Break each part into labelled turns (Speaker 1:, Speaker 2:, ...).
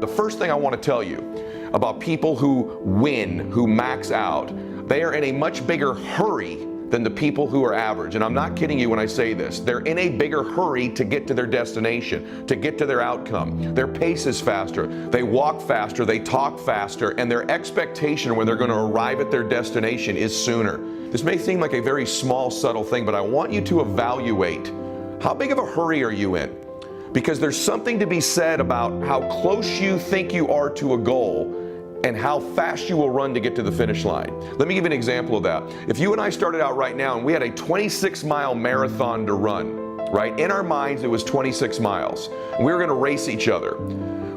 Speaker 1: The first thing I want to tell you about people who win, who max out, they are in a much bigger hurry than the people who are average. And I'm not kidding you when I say this. They're in a bigger hurry to get to their destination, to get to their outcome. Their pace is faster. They walk faster, they talk faster, and their expectation when they're going to arrive at their destination is sooner. This may seem like a very small, subtle thing, but I want you to evaluate how big of a hurry are you in? Because there's something to be said about how close you think you are to a goal and how fast you will run to get to the finish line. Let me give you an example of that. If you and I started out right now and we had a 26-mile marathon to run, right? In our minds, it was 26 miles. We were going to race each other.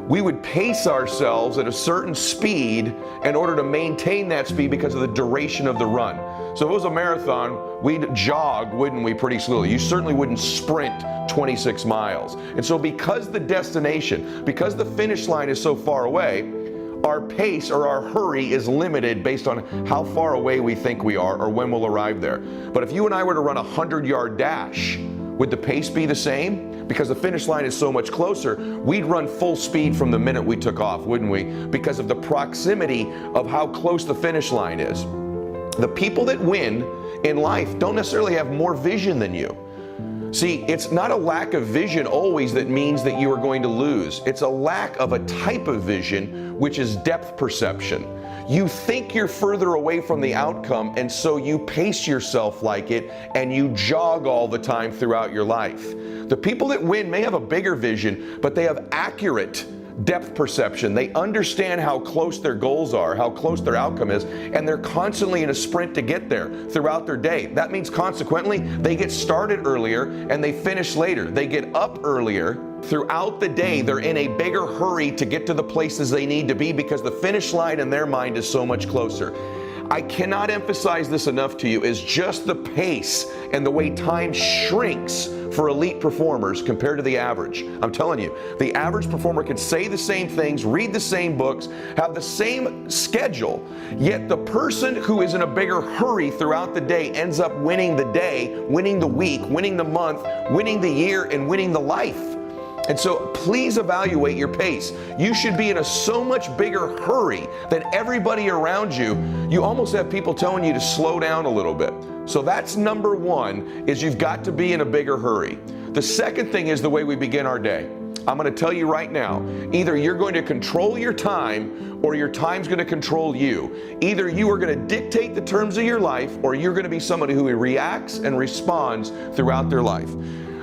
Speaker 1: We would pace ourselves at a certain speed in order to maintain that speed because of the duration of the run. So if it was a marathon, we'd jog, wouldn't we, pretty slowly. You certainly wouldn't sprint 26 miles. And so because the destination, because the finish line is so far away, our pace or our hurry is limited based on how far away we think we are or when we'll arrive there. But if you and I were to run a 100-yard dash, would the pace be the same? Because the finish line is so much closer, we'd run full speed from the minute we took off, wouldn't we? Because of the proximity of how close the finish line is. The people that win in life don't necessarily have more vision than you. See, it's not a lack of vision always that means that you are going to lose. It's a lack of a type of vision, which is depth perception. You think you're further away from the outcome, and so you pace yourself like it, and you jog all the time throughout your life. The people that win may have a bigger vision, but they have accurate depth perception. They understand how close their goals are, how close their outcome is, and they're constantly in a sprint to get there throughout their day. That means consequently, they get started earlier and they finish later. They get up earlier. Throughout the day, they're in a bigger hurry to get to the places they need to be because the finish line in their mind is so much closer. I cannot emphasize this enough to you, is just the pace and the way time shrinks for elite performers compared to the average. I'm telling you, the average performer can say the same things, read the same books, have the same schedule, yet the person who is in a bigger hurry throughout the day ends up winning the day, winning the week, winning the month, winning the year, and winning the life. And so please evaluate your pace. You should be in a so much bigger hurry than everybody around you. You almost have people telling you to slow down a little bit. So that's number one, is you've got to be in a bigger hurry. The second thing is the way we begin our day. I'm going to tell you right now, either you're going to control your time or your time's going to control you. Either you are going to dictate the terms of your life or you're going to be somebody who reacts and responds throughout their life.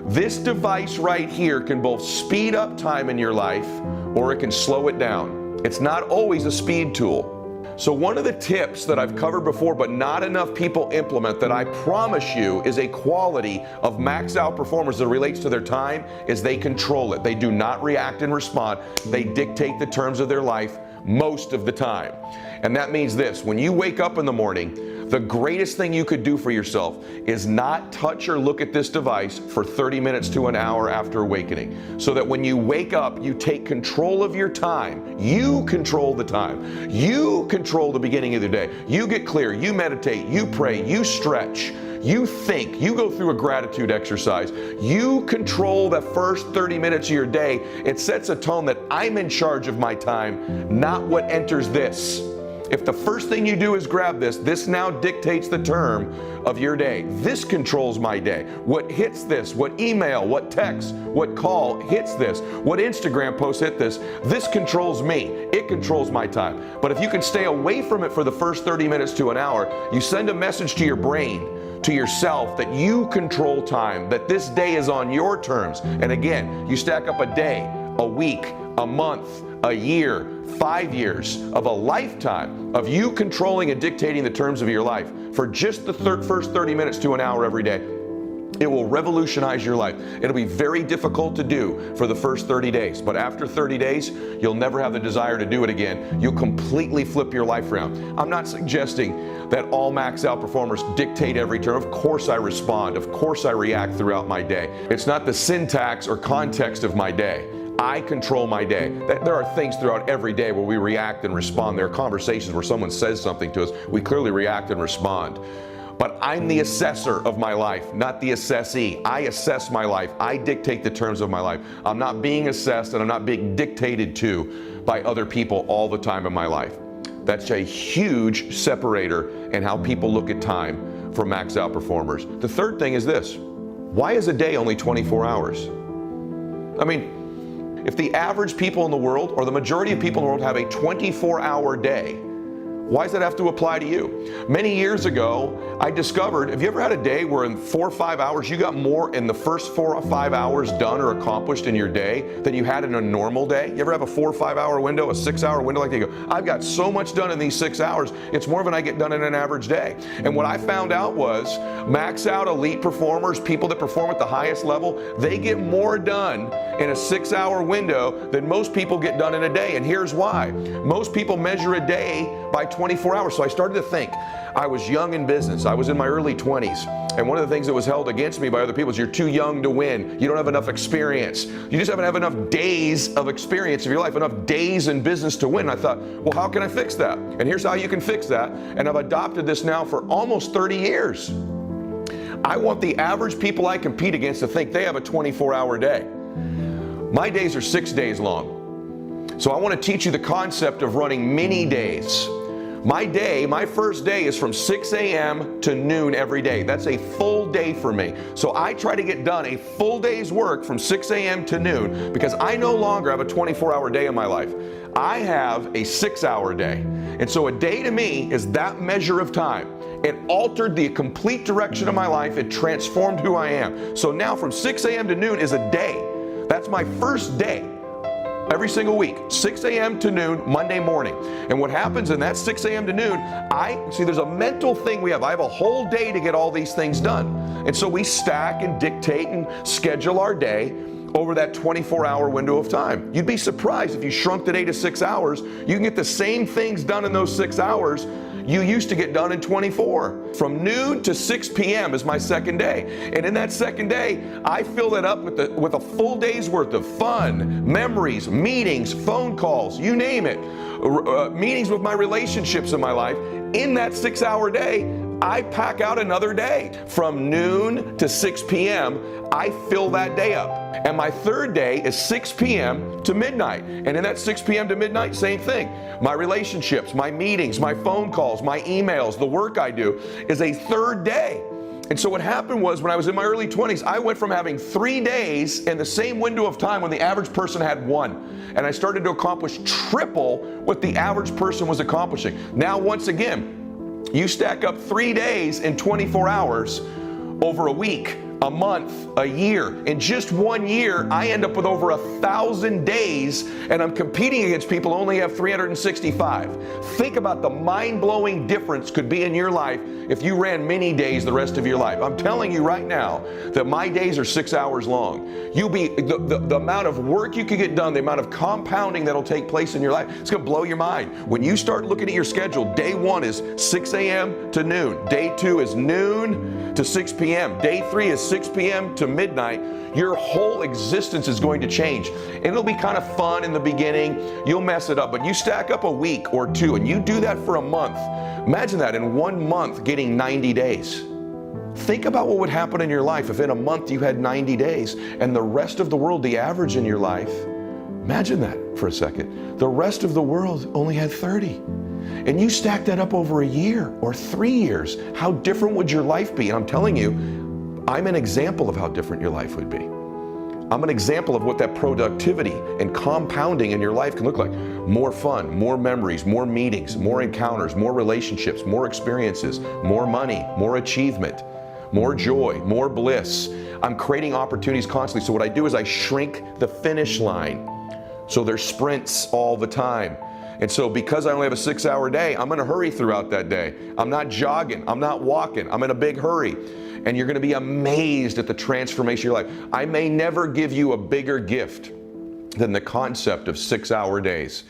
Speaker 1: This device right here can both speed up time in your life or it can slow it down. It's not always a speed tool. So one of the tips that I've covered before but not enough people implement, that I promise you is a quality of max out performers that relates to their time, is they control it. They do not react and respond. They dictate the terms of their life most of the time. And that means this: when you wake up in the morning, the greatest thing you could do for yourself is not touch or look at this device for 30 minutes to an hour after awakening. So that when you wake up, you take control of your time. You control the time. You control the beginning of the day. You get clear, you meditate, you pray, you stretch, you think, you go through a gratitude exercise. You control the first 30 minutes of your day. It sets a tone that I'm in charge of my time, not what enters this. If the first thing you do is grab this, this now dictates the term of your day. This controls my day. What hits this, what email, what text, what call hits this, what Instagram post hit this, this controls me. It controls my time. But if you can stay away from it for the first 30 minutes to an hour, you send a message to your brain, to yourself, that you control time, that this day is on your terms. And again, you stack up a day, a week, a month, a year, 5 years of a lifetime of you controlling and dictating the terms of your life for just the first 30 minutes to an hour every day. It will revolutionize your life. It'll be very difficult to do for the first 30 days, but after 30 days, you'll never have the desire to do it again. You'll completely flip your life around. I'm not suggesting that all max out performers dictate every term. Of course I respond. Of course I react throughout my day. It's not the syntax or context of my day. I control my day. There are things throughout every day where we react and respond. There are conversations where someone says something to us. We clearly react and respond. But I'm the assessor of my life, not the assessee. I assess my life. I dictate the terms of my life. I'm not being assessed and I'm not being dictated to by other people all the time in my life. That's a huge separator in how people look at time for max out performers. The third thing is this: why is a day only 24 hours? I mean, if the average people in the world, or the majority of people in the world, have a 24-hour day, why does that have to apply to you? Many years ago, I discovered, have you ever had a day where in 4 or 5 hours, you got more in the first 4 or 5 hours done or accomplished in your day than you had in a normal day? You ever have a 4 or 5 hour window, a 6 hour window, like you go, I've got so much done in these 6 hours, it's more than I get done in an average day. And what I found out was max out elite performers, people that perform at the highest level, they get more done in a 6 hour window than most people get done in a day. And here's why. Most people measure a day by 24 hours. So I started to think. I was young in business. I was in my early 20s. And one of the things that was held against me by other people is you're too young to win. You don't have enough experience. You just haven't have enough days of experience of your life, enough days in business to win. And I thought, well, how can I fix that? And here's how you can fix that. And I've adopted this now for almost 30 years. I want the average people I compete against to think they have a 24-hour day. My days are 6 days long. So I want to teach you the concept of running mini days. My first day is from 6 a.m. to noon every day. That's a full day for me. So I try to get done a full day's work from 6 a.m. to noon because I no longer have a 24-hour day in my life. I have a 6-hour day. And so a day to me is that measure of time. It altered the complete direction of my life. It transformed who I am. So now from 6 a.m. to noon is a day. That's my first day. Every single week, 6 a.m. to noon, Monday morning. And what happens in that 6 a.m. to noon, there's a mental thing we have. I have a whole day to get all these things done. And so we stack and dictate and schedule our day over that 24-hour window of time. You'd be surprised if you shrunk the day to 6 hours, you can get the same things done in those 6 hours you used to get done in 24. From noon to 6 p.m. is my second day. And in that second day, I fill that up with a full day's worth of fun, memories, meetings, phone calls, you name it, meetings with my relationships in my life. In that 6-hour day, I pack out another day. From noon to 6 p.m., I fill that day up. And my third day is 6 p.m. to midnight. And in that 6 p.m. to midnight, same thing. My relationships, my meetings, my phone calls, my emails, the work I do is a third day. And so what happened was when I was in my early 20s, I went from having 3 days in the same window of time when the average person had 1. And I started to accomplish triple what the average person was accomplishing. Now, once again, you stack up 3 days in 24 hours over a week, a month, a year. In just 1 year, I end up with over 1,000 days, and I'm competing against people who only have 365. Think about the mind-blowing difference could be in your life if you ran mini days the rest of your life. I'm telling you right now that my days are 6 hours long. The amount of work you can get done, the amount of compounding that'll take place in your life, it's gonna blow your mind. When you start looking at your schedule, day 1 is 6 a.m. to noon. Day 2 is noon to 6 p.m. Day 3 is 6 p.m. to midnight. Your whole existence is going to change. And it'll be kind of fun in the beginning. You'll mess it up, but you stack up a week or 2 and you do that for a month. Imagine that in 1 month getting 90 days. Think about what would happen in your life if in a month you had 90 days and the rest of the world, the average in your life, imagine that for a second. The rest of the world only had 30. And you stack that up over a year or 3 years. How different would your life be? And I'm telling you, I'm an example of how different your life would be. I'm an example of what that productivity and compounding in your life can look like. More fun, more memories, more meetings, more encounters, more relationships, more experiences, more money, more achievement, more joy, more bliss. I'm creating opportunities constantly. So what I do is I shrink the finish line. So there's sprints all the time. And so because I only have a 6-hour day, I'm in a hurry throughout that day. I'm not jogging, I'm not walking, I'm in a big hurry. And you're gonna be amazed at the transformation of your life. I may never give you a bigger gift than the concept of 6-hour days.